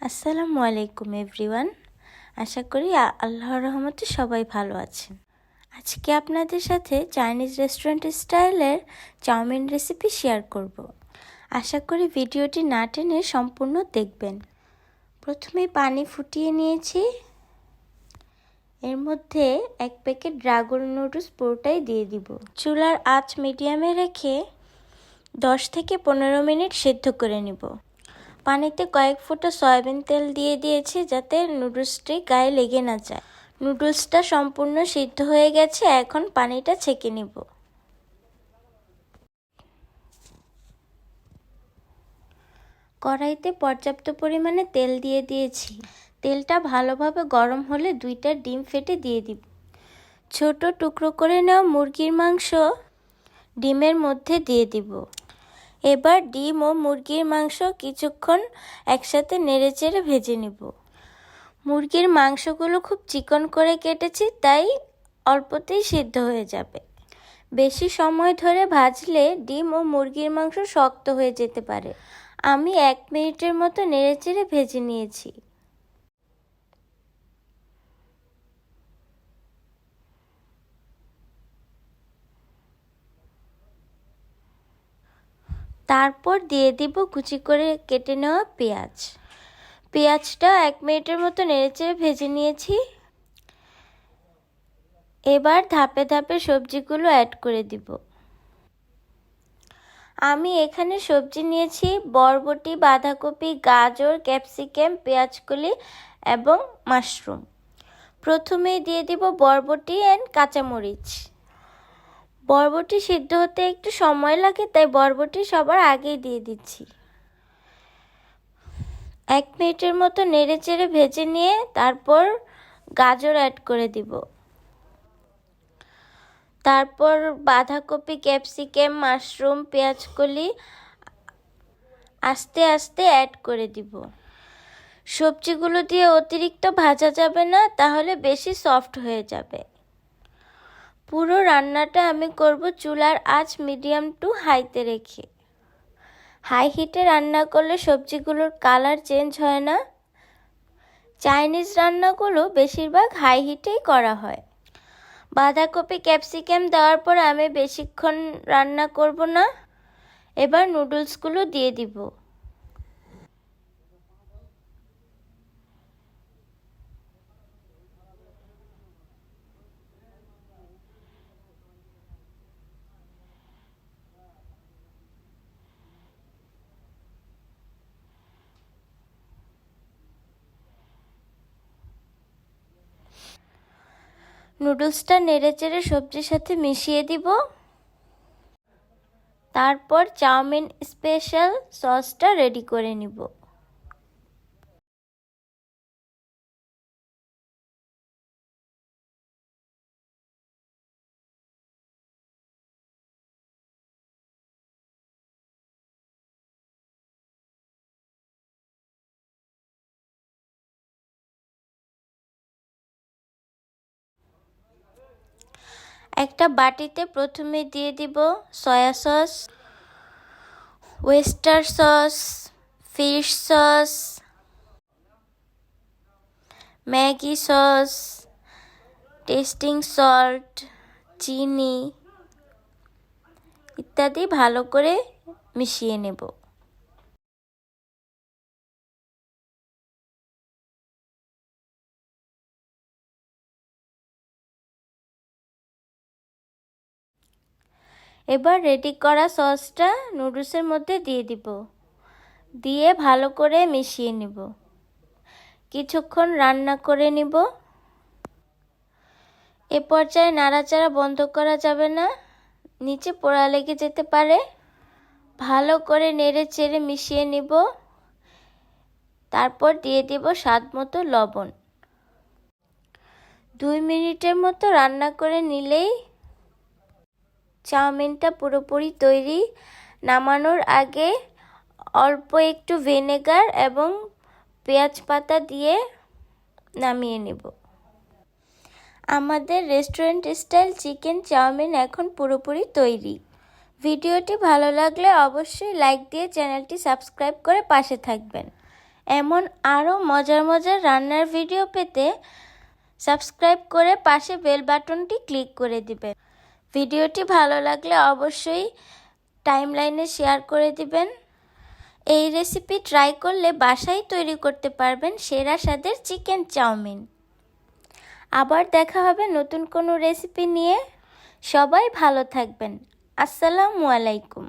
আসসালামু আলাইকুম এভরিওয়ান। আশা করি আল্লাহর রহমতে সবাই ভালো আছেন। আজকে আপনাদের সাথে চাইনিজ রেস্টুরেন্ট স্টাইলের চাউমিন রেসিপি শেয়ার করব। আশা করি ভিডিওটি না টেনে সম্পূর্ণ দেখবেন। প্রথমে পানি ফুটিয়ে নিয়েছি, এর মধ্যে 1 প্যাকেট ড্রাগন নুডলস পুরোটাই দিয়ে দিব। চুলার আঁচ মিডিয়ামে রেখে 10 থেকে 15 মিনিট সিদ্ধ করে নিব। পানিতে কয়েক ফোঁটা সয়াবিন তেল দিয়ে দিয়েছি যাতে নুডলসটি গায়ে লেগে না যায়। নুডলসটা সম্পূর্ণ সিদ্ধ হয়ে গেছে, এখন পানিটা ছেঁকে নিব। কড়াইতে পর্যাপ্ত পরিমাণে তেল দিয়ে দিয়েছি। তেলটা ভালোভাবে গরম হলে 2টা ডিম ফেটে দিয়ে দিব। ছোট টুকরো করে নেওয়া মুরগির মাংস ডিমের মধ্যে দিয়ে দিব। এবার ডিম ও মুরগির মাংস কিছুক্ষণ একসাথে নেড়েচেড়ে ভেজে নিব। মুরগির মাংসগুলো খুব চিকন করে কেটেছি, তাই অল্পতেই সিদ্ধ হয়ে যাবে। বেশি সময় ধরে ভাজলে ডিম ও মুরগির মাংস শক্ত হয়ে যেতে পারে। আমি 1 মিনিটের মতো নেড়েচেড়ে ভেজে নিয়েছি। তারপর দিয়ে দিব কুচি করে কেটে নেওয়া পেঁয়াজ। পেঁয়াজটা 1 মিনিটের মতো নেড়েচেড়ে ভেজে নিয়েছি। এবার ধাপে ধাপে সবজিগুলো অ্যাড করে দিব। আমি এখানে সবজি নিয়েছি বরবটি, বাঁধাকপি, গাজর, ক্যাপসিকাম, পেঁয়াজকলি এবং মাশরুম। প্রথমেই দিয়ে দিব বরবটি এন্ড কাঁচামরিচ। বরবটি সিদ্ধ হতে একটু সময় লাগে, তাই বরবটি সবার আগেই দিয়ে দিচ্ছি। 1 মিনিটের মতো নেড়েচেড়ে ভেজে নিয়ে তারপর গাজর অ্যাড করে দিব। তারপর বাঁধাকপি, ক্যাপসিকাম, মাশরুম, পেঁয়াজকলি আস্তে আস্তে অ্যাড করে দিব। সবজিগুলো দিয়ে অতিরিক্ত ভাজা যাবে না, তাহলে বেশি সফট হয়ে যাবে। পুরো রান্নাটা আমি করব চুলার আঁচ মিডিয়াম টু হাইতে রেখে। হাই হিটে রান্না করলে সবজিগুলোর কালার চেঞ্জ হয় না। চাইনিজ রান্নাগুলো বেশিরভাগ হাই হিটেই করা হয়। বাঁধাকপি, ক্যাপসিকাম দেওয়ার পর আমি বেশিক্ষণ রান্না করব না। এবার নুডলসগুলো দিয়ে দিব। নুডলসটা নেড়েচেড়ে সবজির সাথে মিশিয়ে দিব। তারপর চাউমিন স্পেশাল সসটা রেডি করে নিব। একটা বাটিতে প্রথমে দিয়ে দিব soya sauce, oyster sauce, fish sauce, Maggi sauce, testing salt, চিনি ইত্যাদি ভালো করে মিশিয়ে নেব। এবার রেডি করা সসটা নুডলসের মধ্যে দিয়ে দিব। দিয়ে ভালো করে মিশিয়ে নেব। কিছুক্ষণ রান্না করে নিব। এ পর্যায়ে নাড়াচাড়া বন্ধ করা যাবে না, নিচে পোড়া লেগে যেতে পারে। ভালো করে নেড়ে চেড়ে মিশিয়ে নিব। তারপর দিয়ে দিব স্বাদমতো লবণ। 2 মিনিটের মতো রান্না করে নিলেই চাউমিনটা পুরোপুরি তৈরি। নামানোর আগে অল্প একটু ভিনেগার এবং পেঁয়াজ পাতা দিয়ে নামিয়ে নেব। আমাদের রেস্টুরেন্ট স্টাইল চিকেন চাউমিন এখন পুরোপুরি তৈরি। ভিডিওটি ভালো লাগলে অবশ্যই লাইক দিয়ে চ্যানেলটি সাবস্ক্রাইব করে পাশে থাকবেন এমন আরও মজার মজার রান্নার ভিডিও পেতে সাবস্ক্রাইব করে পাশে বেল বাটনটি ক্লিক করে দিবেন। ভিডিওটি ভালো লাগলে অবশ্যই টাইমলাইনে শেয়ার করে দিবেন। এই রেসিপি ট্রাই করলে বাসায় তৈরি করতে পারবেন সেরা স্বাদের চিকেন চাউমিন। আবার দেখা হবে নতুন কোনো রেসিপি নিয়ে। সবাই ভালো থাকবেন। আসসালামু আলাইকুম।